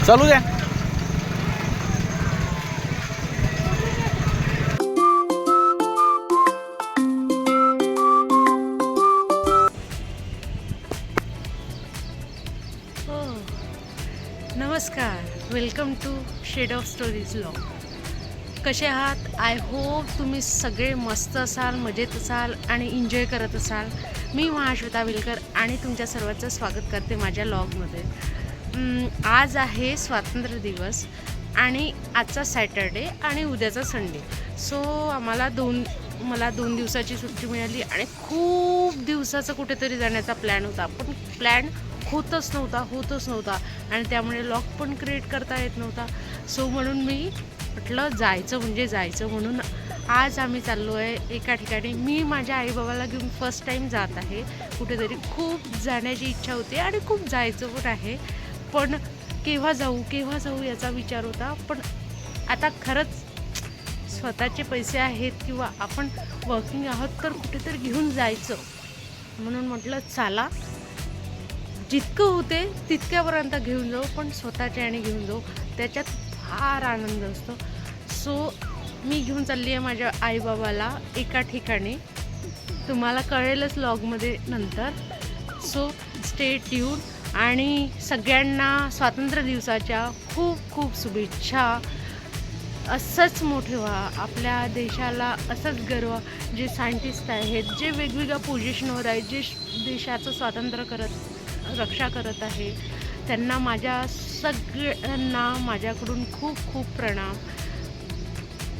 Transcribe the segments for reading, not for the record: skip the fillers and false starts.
चालू द्या. नमस्कार, welcome to shade of stories log. कसे आहात? आय होप तुम्ही सगळे मस्त असाल, मजेत असाल आणि एन्जॉय करत असाल. मी महाश्वेता विलकर आणि तुमच्या सर्वांचं स्वागत करते माझ्या लॉगमध्ये. आज आहे स्वातंत्र्य दिवस आणि आजचा सॅटर्डे आणि उद्याचा संडे. सो मला दोन दिवसाची सुट्टी मिळाली आणि खूप दिवसाचा कुठेतरी जाण्याचा प्लॅन होता, पण प्लॅन होतच नव्हता आणि त्यामुळे लॉग पण क्रिएट करता येत नव्हता. सो म्हणून मी म्हटलं जायचं म्हणून आज आम्ही चाललो आहे एका ठिकाणी. मी माझ्या आईबाबाला घेऊन फर्स्ट टाईम जात आहे कुठेतरी. खूप जाण्याची इच्छा होती आणि खूप जायचं पण आहे, पण केव्हा जाऊ याचा विचार होता. पण आता खरंच स्वतःचे पैसे आहेत किंवा आपण वर्किंग आहोत तर कुठेतरी घेऊन जायचं म्हणून म्हटलं चला, जितकं होते तितक्यापर्यंत घेऊन जाऊ, पण स्वतःच्या आणि घेऊन जाऊ, त्याच्यात फार आनंद असतो. सो मी घेऊन चालली आहे माझ्या आईबाबाला एका ठिकाणी. तुम्हाला कळेलच लॉगमध्ये नंतर. सो स्टे ट्यून आणि सगळ्यांना स्वातंत्र्य दिवसाच्या खूप खूप शुभेच्छा. असंच मोठे व्हा, आपल्या देशाला असंच गर्व. जे सायंटिस्ट आहेत, जे वेगवेगळ्या पोझिशनवर आहेत, जे देशाचं स्वातंत्र्य रक्षा करत आहे, त्यांना माझ्या सगळ्यांना माझ्याकडून खूप खूप प्रणाम.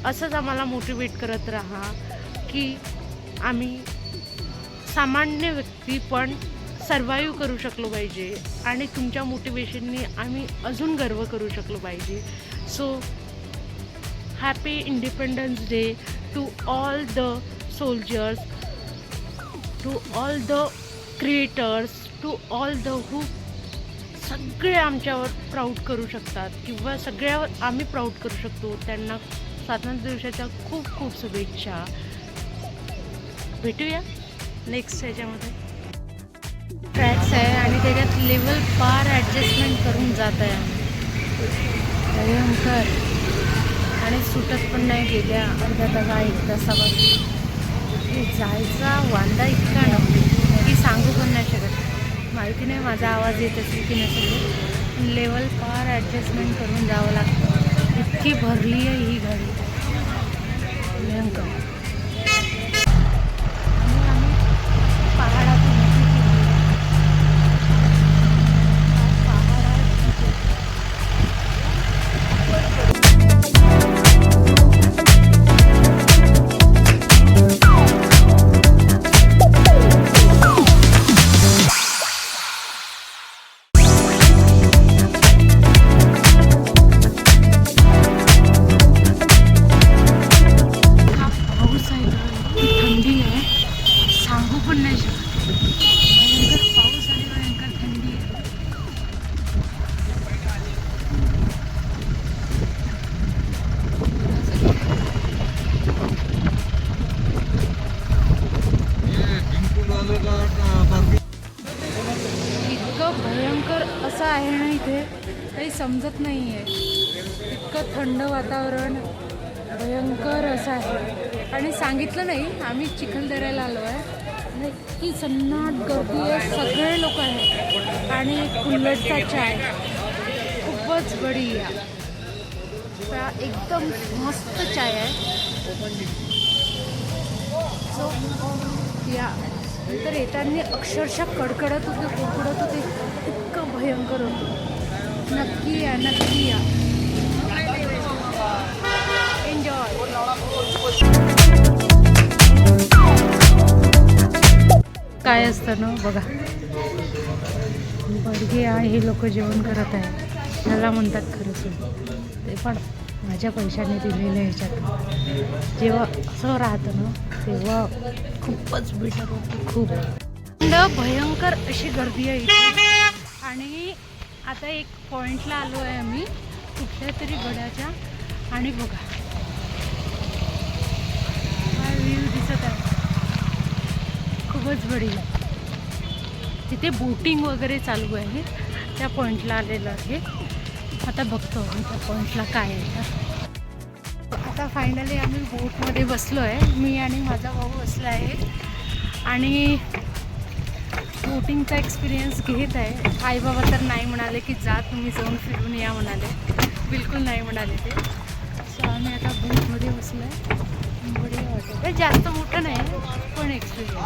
असंच आम्हाला मोटिवेट करत राहा की आम्ही सामान्य व्यक्ती पण सर्वाईव्ह करू शकलो पाहिजे आणि तुमच्या मोटिवेशननी आम्ही अजून गर्व करू शकलो पाहिजे. So happy independence day to all the soldiers, to all the creators, to all the who सगळे आमच्यावर प्राऊड करू शकतात किंवा सगळ्यावर आम्ही प्राऊड करू शकतो. त्यांना स्वातंत्र्य दिवसाच्या खूप खूप शुभेच्छा. भेटूया नेक्स्ट ह्याच्यामध्ये. ट्रॅक्स आहे आणि त्याच्यात लेवल पार ॲडजस्टमेंट करून जात आहे भयंकर, आणि सुटत पण नाही गेल्या अर्ध्या तासा 1 तासापासून. जायचा वांदा इतका नको की सांगू पण नाही शकत. माहिती नाही माझा आवाज येत असेल की नसेल. लेवल पार ॲडजस्टमेंट करून जावं लागतं. इतकी भरली आहे ही गाडी भयंकर. आणि आम्ही पहाडातून भयंकर असं आहे ना, इथे काही समजत नाही आहे. इतकं थंड वातावरण भयंकर असं आहे. आणि सांगितलं नाही आम्ही चिखलदऱ्याला आलो आहे. इतकी सन्नाट गर्दी आहे, सगळे लोक आहेत. आणि कुल्हड़चा चाय खूपच बढिया, एकदम मस्त चाय आहे. सो या तर येताना अक्षरशः कडकडत होते, इतकं भयंकर होतं. नक्की या एन्जॉय. काय असतं ना बघा, बडगे आहे हे लोक जेवण करत आहे, त्याला म्हणतात खरंच. ते पण माझ्या पैशाने दिलेलं ह्याच्यात. जेव्हा असं राहतं ना तेव्हा खूपच बेटर होतं. खूप भयंकर अशी गर्दी आहे इथे. आणि आता एक पॉईंटला आलो आहे आम्ही कुठल्या तरी गडाच्या, आणि बघा हा व्ह्यू दिसत आहे, खूपच बढिया. तिथे बोटिंग वगैरे चालू आहे, त्या पॉईंटला आलेलं आहे. आता बघतो त्या पॉईंटला काय आहे. आता फायनली आम्ही बोटमध्ये बसलो आहे, मी आणि माझा भाऊ बसला आहे आणि बोटिंगचा एक्सपिरियन्स घेत आहे. आई बाबा तर नाही म्हणाले की जा तुम्ही जाऊन फिरून या म्हणाले, बिलकुल नाही म्हणाले ते. सो आम्ही आता बोटमध्ये बसलो आहे. बढिया वाटत आहे, जास्त मोठं नाही पण एक्सपिरियन्स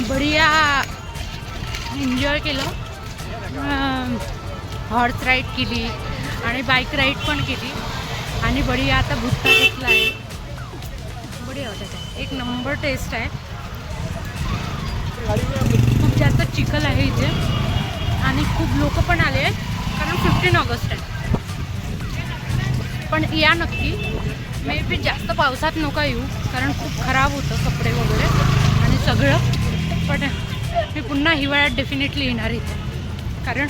बढिया एन्जॉय केलं. हॉर्स राईड केली आणि बाईक राईड पण केली आणि बढिया आता भुट्टा घेतला आहे. बढिया वाटत आहे, एक नंबर टेस्ट आहे. खूप जास्त चिखल आहे इथे आणि खूप लोक पण आले कारण 15 ऑगस्ट आहे. पण या नक्की, मे बी जास्त पावसात नका येऊ कारण खूप खराब होतं कपडे वगैरे आणि सगळं. पण मी पुन्हा हिवाळ्यात डेफिनेटली येणार इथे कारण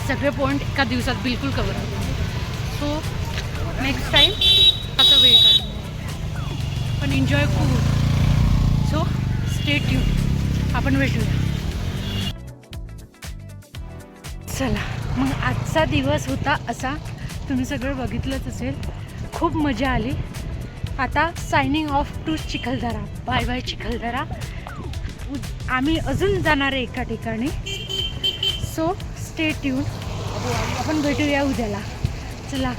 सगळे पॉईंट एका दिवसात बिलकुल कवर होतं. सो नेक्स्ट टाईम आता वेळ काढ पण एन्जॉय खूप होतं. सो स्टे ट्यून, आपण भेटूया. चला मग आजचा दिवस होता असा, तुम्ही सगळं बघितलंच असेल. खूप मजा आली. आता signing off to Chikhaldara. Bye bye Chikhaldara. आम्ही अजून जाणार आहे एका ठिकाणी. सो स्टे ट्यून, आपण भेटूया उद्याला. चला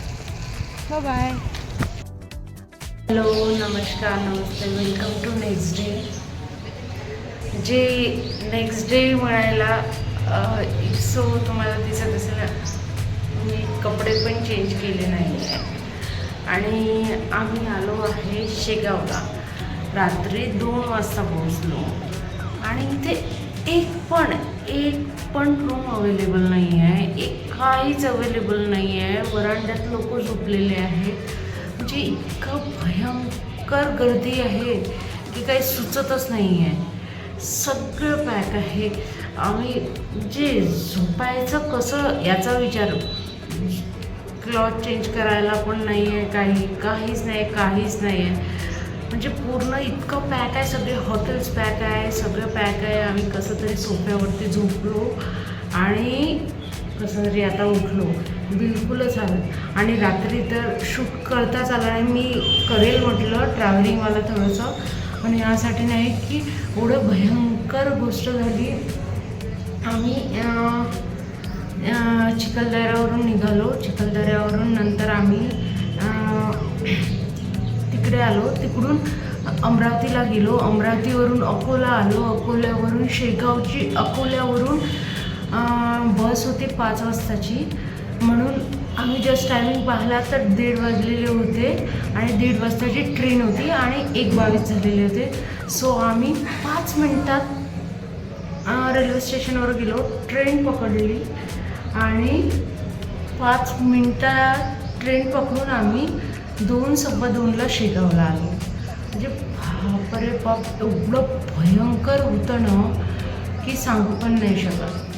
बाय बाय. हॅलो, नमस्कार, नमस्ते, वेलकम टू नेक्स्ट डे. जे नेक्स्ट डे म्हणायला सो तुम्हाला दिसत असेल मी कपडे पण चेंज केले नाही आहे आणि आम्ही आलो आहे शेगावला. रात्री 2 वाजता पोहोचलो आणि इथे एक पण रूम अवेलेबल नाही आहे, काहीच अवेलेबल नाही आहे. वरांड्यात लोक झोपलेले आहेत. म्हणजे इतकं भयंकर गर्दी आहे की काही सुचतच नाही आहे. सगळं पॅक आहे. आम्ही जे झोपायचं कसं याचा विचार, क्लॉथ चेंज करायला पण नाही आहे, काहीच नाही आहे. म्हणजे पूर्ण इतकं पॅक आहे. सगळे हॉटेल्स पॅक आहे, सगळं पॅक आहे. आम्ही कसं तरी सोफ्यावरती झोपलो आणि कसं तरी आता उठलो. बिलकुलच आलं. आणि रात्री तर शूट करताच आला नाही. मी करेल म्हटलं ट्रॅव्हलिंगवाला थोडंसं, पण यासाठी नाही की एवढं भयंकर गोष्ट झाली. आम्ही चिखलदऱ्यावरून निघालो. चिखलदऱ्यावरून नंतर आम्ही तिकडे आलो. तिकडून अमरावतीला गेलो. अमरावतीवरून अकोला आलो. अकोल्यावरून अकोल्यावरून बस होती 5 वाजताची. म्हणून आम्ही जस्ट टायमिंग पाहिला तर 1:30 वाजलेले होते आणि 1:30 वाजताची ट्रेन होती आणि 1:22 झालेले होते. सो आम्ही 5 मिनटात रेल्वे स्टेशनवर गेलो. ट्रेन पकडली आणि 5 मिनटात ट्रेन पकडून आम्ही 2:15 शेगावला आलो. म्हणजे बापरे बाप, एवढं भयंकर होतं ना की सांगू पण नाही शकत.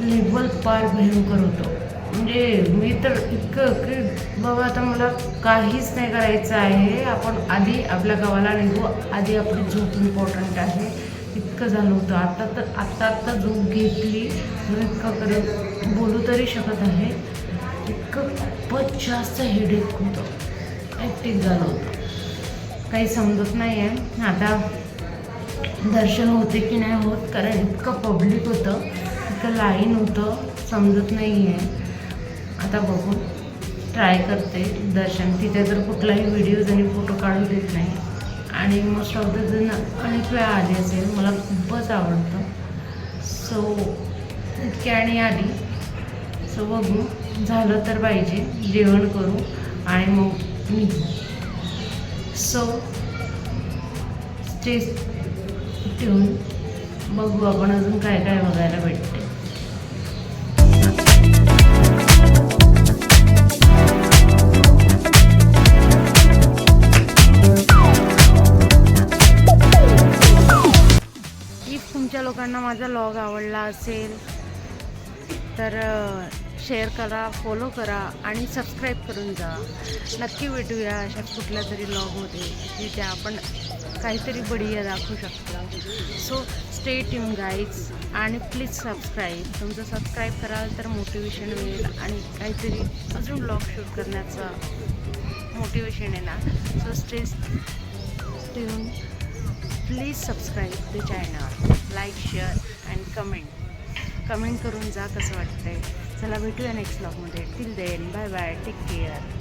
लेवल पार भयंकर होतं. म्हणजे मी तर इतकं की बाबा आता मला काहीच नाही करायचं आहे, आपण आधी आपल्या गावाला निघू, आधी आपली झोप इम्पॉर्टंट आहे, इतकं झालं होतं. आत्ता झोप घेतली मी इतकं बोलू तरी शकत आहे. इतकं खूपच जास्त हेडेक होतं, ॲक्टिव्ह झालं होतं, काही समजत नाही आहे. आता दर्शन होते की नाही होत कारण इतकं पब्लिक होतं, इतकं लाईन होतं, समजत नाही आहे. आता बघून ट्राय करते दर्शन. तिथे तर कुठलाही व्हिडिओज आणि फोटो काढू देत नाही आणि मोस्ट ऑफ द जण अनेक वेळा आली असेल. मला खूपच आवडतं. सो इतक्याने आली. सो बघू, झालं तर पाहिजे, जेवण करू आणि मग निघू. सो स्टे ट्यून, बघू आपण अजून काय काय बघायला भेटते. तुमच्या लोकांना माझा व्लॉग आवडला असेल तर शेअर करा, फॉलो करा आणि सबस्क्राईब करून जा. नक्की भेटूया अशा कुठल्या तरी व्लॉगमध्ये जिथे आपण काहीतरी बढिया दाखवू शकतो. सो स्टे ट्यून गाईज आणि प्लीज सबस्क्राईब. तुमचं सबस्क्राईब कराल तर मोटिवेशन मिळेल आणि काहीतरी अजून व्लॉग शूट करण्याचं मोटिवेशन येणार. So stay tune. Please subscribe the channel, like, share and comment करून जा कसं वाटतंय. चला भेटूया नेक्स्ट व्लॉगमध्ये. Till then bye bye, take care.